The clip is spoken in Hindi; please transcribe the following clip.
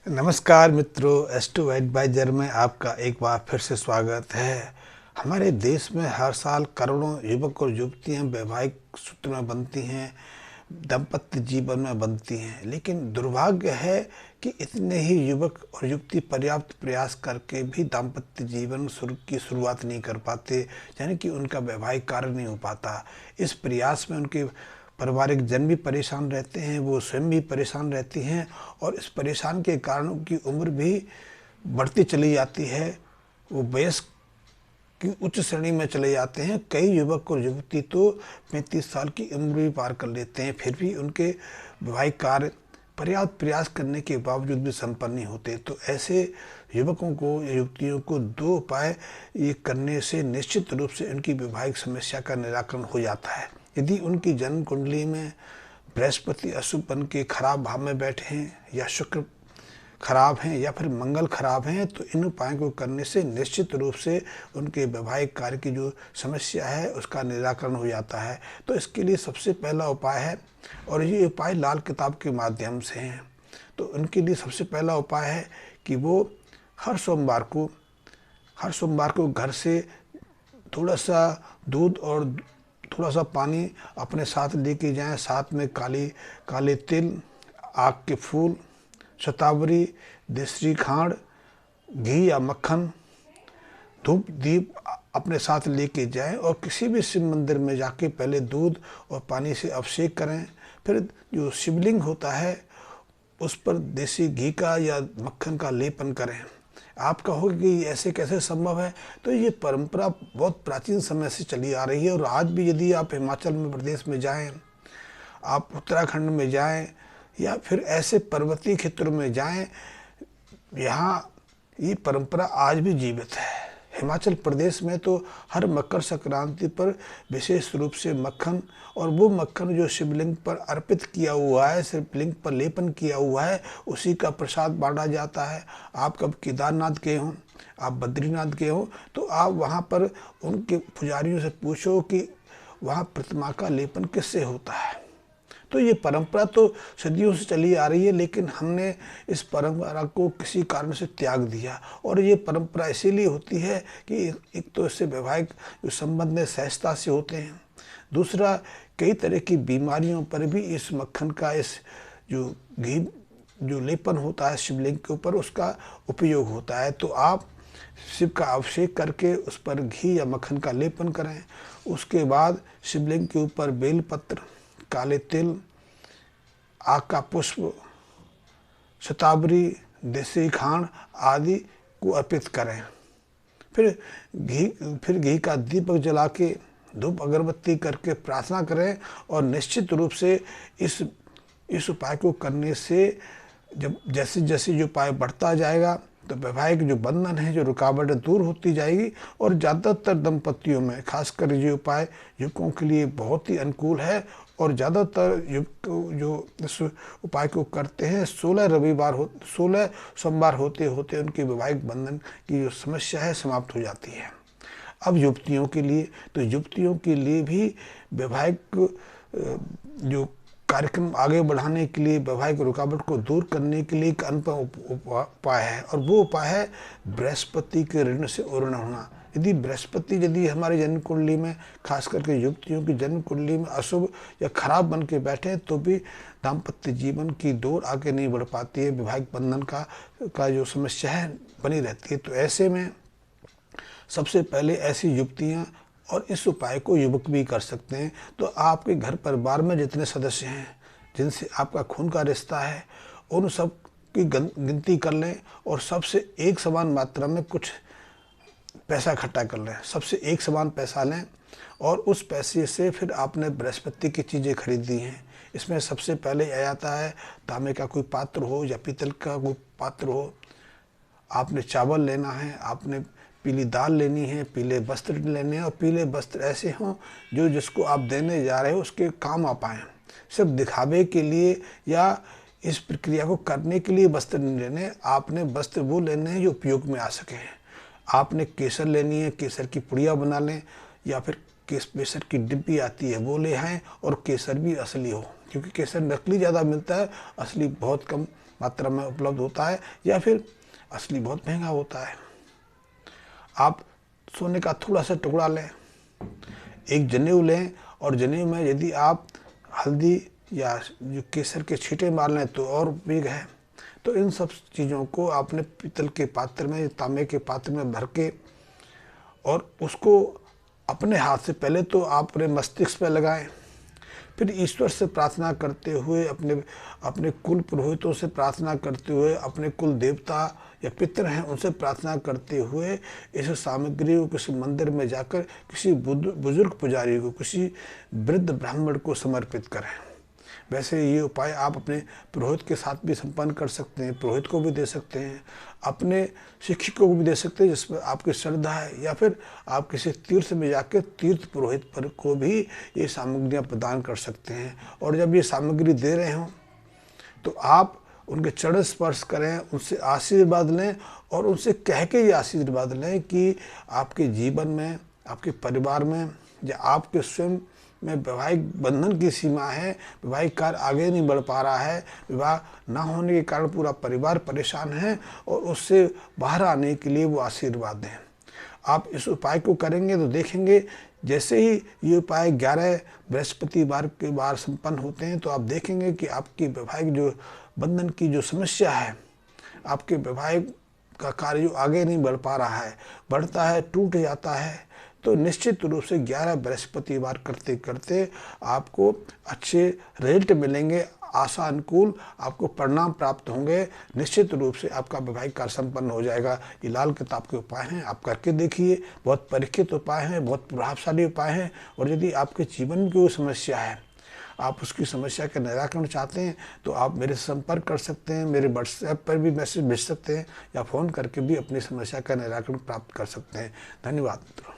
नमस्कार मित्रों, S2 एडवाइजर में आपका एक बार फिर से स्वागत है। हमारे देश में हर साल करोड़ों युवक और युवतियां वैवाहिक सूत्र में बनती हैं, दाम्पत्य जीवन में बनती हैं, लेकिन दुर्भाग्य है कि इतने ही युवक और युवती पर्याप्त प्रयास करके भी दाम्पत्य जीवन की शुरुआत नहीं कर पाते, यानी कि उनका वैवाहिक कार्य नहीं हो पाता। इस प्रयास में उनके पारिवारिक जन भी परेशान रहते हैं, वो स्वयं भी परेशान रहती हैं और इस परेशान के कारण उनकी उम्र भी बढ़ती चली जाती है। वो वयस्क की उच्च श्रेणी में चले जाते हैं। कई युवक और युवती तो 35 साल की उम्र भी पार कर लेते हैं, फिर भी उनके वैवाहिक कार्य पर्याप्त प्रयास करने के बावजूद भी संपन्न नहीं होते। तो ऐसे युवकों को या युवतियों को 2 उपाय ये करने से निश्चित रूप से उनकी वैवाहिक समस्या का निराकरण हो जाता है। यदि उनकी जन्म कुंडली में बृहस्पति अशुभ बन के खराब भाव में बैठे हैं, या शुक्र खराब हैं, या फिर मंगल खराब हैं, तो इन उपायों को करने से निश्चित रूप से उनके वैवाहिक कार्य की जो समस्या है उसका निराकरण हो जाता है। तो इसके लिए सबसे पहला उपाय है, और ये उपाय लाल किताब के माध्यम से हैं। तो उनके लिए सबसे पहला उपाय है कि वो हर सोमवार को घर से थोड़ा सा दूध और थोड़ा सा पानी अपने साथ लेके जाएं। साथ में काले तिल, आक के फूल, शतावरी, देसी खांड, घी या मक्खन, धूप दीप अपने साथ लेके जाएं और किसी भी शिव मंदिर में जाके पहले दूध और पानी से अभिषेक करें। फिर जो शिवलिंग होता है उस पर देसी घी का या मक्खन का लेपन करें। आप कहोगे कि ऐसे कैसे संभव है? तो ये परंपरा बहुत प्राचीन समय से चली आ रही है, और आज भी यदि आप हिमाचल में प्रदेश में जाएं, आप उत्तराखंड में जाएं, या फिर ऐसे पर्वतीय क्षेत्रों में जाएं, यहाँ ये परंपरा आज भी जीवित है। हिमाचल प्रदेश में तो हर मकर संक्रांति पर विशेष रूप से मक्खन, और वो मक्खन जो शिवलिंग पर अर्पित किया हुआ है, शिवलिंग पर लेपन किया हुआ है, उसी का प्रसाद बांटा जाता है। आप कब केदारनाथ गए हों, आप बद्रीनाथ गए हों, तो आप वहाँ पर उनके पुजारियों से पूछो कि वहाँ प्रतिमा का लेपन किससे होता है। तो ये परंपरा तो सदियों से चली आ रही है, लेकिन हमने इस परंपरा को किसी कारण से त्याग दिया। और ये परंपरा इसीलिए होती है कि एक तो इससे वैवाहिक जो संबंध है सहजता से होते हैं, दूसरा कई तरह की बीमारियों पर भी इस मक्खन का, इस जो घी जो लेपन होता है शिवलिंग के ऊपर, उसका उपयोग होता है। तो आप शिव का अभिषेक करके उस पर घी या मक्खन का लेपन करें। उसके बाद शिवलिंग के ऊपर बेलपत्र, काले तिल, आक का पुष्प, शतावरी, देसी खांड आदि को अर्पित करें। फिर घी का दीपक जला के धूप अगरबत्ती करके प्रार्थना करें। और निश्चित रूप से इस उपाय को करने से जब जैसे जैसे जो उपाय बढ़ता जाएगा, तो वैवाहिक जो बंधन है, जो रुकावटें दूर होती जाएगी। और ज़्यादातर दंपतियों में खासकर ये उपाय युवकों के लिए बहुत ही अनुकूल है, और ज़्यादातर युवक जो इस उपाय को करते हैं 16 सोमवार होते होते उनके वैवाहिक बंधन की जो समस्या है समाप्त हो जाती है। अब युवतियों के लिए, तो युवतियों के लिए भी वैवाहिक जो कार्यक्रम आगे बढ़ाने के लिए, वैवाहिक रुकावट को दूर करने के लिए एक अनुपम उपाय है, और वो उपाय है बृहस्पति के ऋण से उऋण होना। यदि हमारे जन्म कुंडली में, खास करके युवतियों की जन्म कुंडली में अशुभ या खराब बन के बैठे, तो भी दाम्पत्य जीवन की दौड़ आगे नहीं बढ़ पाती है, वैवाहिक बंधन का जो समस्या है बनी रहती है। तो ऐसे में सबसे पहले ऐसी युवतियां, और इस उपाय को युवक भी कर सकते हैं, तो आपके घर परिवार में जितने सदस्य हैं जिनसे आपका खून का रिश्ता है, उन सब की गिनती कर लें, और सबसे एक समान मात्रा में कुछ पैसा इकट्ठा कर लें। सबसे एक समान पैसा लें, और उस पैसे से फिर आपने बृहस्पति की चीज़ें खरीदी हैं। इसमें सबसे पहले आ जाता है तांबे का कोई पात्र हो या पीतल का कोई पात्र हो। आपने चावल लेना है, आपने पीली दाल लेनी है, पीले वस्त्र लेने हैं, और पीले वस्त्र ऐसे हों जो जिसको आप देने जा रहे हो उसके काम आ पाएँ। सिर्फ दिखावे के लिए या इस प्रक्रिया को करने के लिए वस्त्र नहीं लेने, आपने वस्त्र वो लेने हैं जो उपयोग में आ सके। आपने केसर लेनी है, केसर की पुड़िया बना लें, या फिर केसर की डिब्बी आती है वो ले आएँ, और केसर भी असली हो, क्योंकि केसर नकली ज़्यादा मिलता है, असली बहुत कम मात्रा में उपलब्ध होता है या फिर असली बहुत महंगा होता है। आप सोने का थोड़ा सा टुकड़ा लें, एक जनेऊ लें और जनेऊ में यदि आप हल्दी या जो केसर के छींटे मार लें तो और उपयोग है। तो इन सब चीज़ों को आपने पीतल के पात्र में, तांबे के पात्र में भर के और उसको अपने हाथ से पहले तो आप अपने मस्तिष्क पर लगाएं, फिर ईश्वर से प्रार्थना करते हुए, अपने कुल पुरोहितों से प्रार्थना करते हुए, अपने कुल देवता या पितर हैं उनसे प्रार्थना करते हुए इस सामग्री को किसी मंदिर में जाकर किसी बुजुर्ग पुजारी को, किसी वृद्ध ब्राह्मण को समर्पित करें। वैसे ये उपाय आप अपने पुरोहित के साथ भी संपन्न कर सकते हैं, पुरोहित को भी दे सकते हैं, अपने शिक्षकों को भी दे सकते हैं जिसमें आपकी श्रद्धा है, या फिर आप किसी तीर्थ में जाकर तीर्थ पुरोहित पर को भी ये सामग्रियाँ प्रदान कर सकते हैं। और जब ये सामग्री दे रहे हों तो आप उनके चरण स्पर्श करें, उनसे आशीर्वाद लें और उनसे कह के ये आशीर्वाद लें कि आपके जीवन में, आपके परिवार में या आपके स्वयं में वैवाहिक बंधन की सीमा है, वैवाहिक कार्य आगे नहीं बढ़ पा रहा है, विवाह ना होने के कारण पूरा परिवार परेशान है और उससे बाहर आने के लिए वो आशीर्वाद दें। आप इस उपाय को करेंगे तो देखेंगे जैसे ही ये उपाय 11 बृहस्पतिवार के बार संपन्न होते हैं तो आप देखेंगे कि आपकी वैवाहिक जो बंधन की जो समस्या है, आपके वैवाहिक का कार्य जो आगे नहीं बढ़ पा रहा है, बढ़ता है, टूट जाता है, तो निश्चित रूप से 11 बृहस्पतिवार करते करते आपको अच्छे रिजल्ट मिलेंगे, आशा अनुकूल आपको परिणाम प्राप्त होंगे। निश्चित रूप से आपका वैवाहिक कार्य संपन्न हो जाएगा। ये लाल किताब के उपाय हैं, आप करके देखिए। बहुत परीक्षित उपाय हैं, बहुत प्रभावशाली उपाय हैं। और यदि आपके जीवन में कोई समस्या है, आप उसकी समस्या का निराकरण चाहते हैं तो आप मेरे से संपर्क कर सकते हैं, मेरे व्हाट्सएप पर भी मैसेज भेज सकते हैं या फ़ोन करके भी अपनी समस्या का निराकरण प्राप्त कर सकते हैं। धन्यवाद मित्रों।